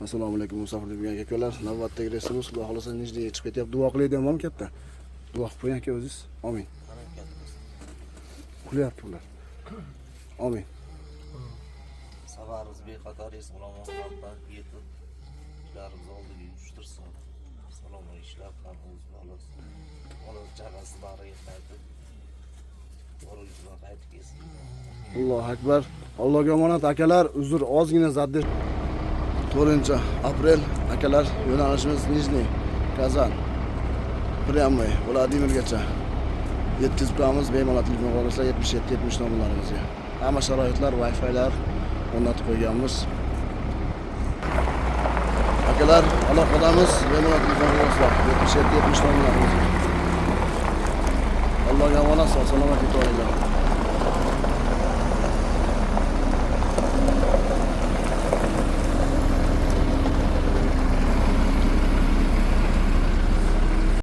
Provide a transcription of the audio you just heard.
Assalomu alaykum musofirlik bo'lgan akalar. Navbatdagi reysimiz Xudo xolasa Nijniga chiqib ketyapti. Duo qilaydi ham katta. Duo qilib qo'ying aka o'zingiz. Amin. Kulyapti ular. Amin. Safarimiz bexatar, eson-omonlikdan yetib, ishlarimiz oldiga uyushtirsin. Salomat ishlab, ham o'z bola chaqasi bag'riga qaytib, boruvchilar qaytib kelsin. Allohu akbar. Allohga omonat akalar. Uzr, ozgina zaddi. 4-aprel akalar, yo'nalishimiz Nijniy, Kazan, Prямой, Vladimirgacha. Yetkazib bemalol telefon qilasizlar 77-70 nomerlarimizga. Hamma sharoitlar, Wi-Fi'lar o'rnatib qo'yganmiz. Akalar, aloqadamiz, bemalol telefon qilasizlar 77-70 nomerlarimizga. Allohga omonat, salomat bo'linglar.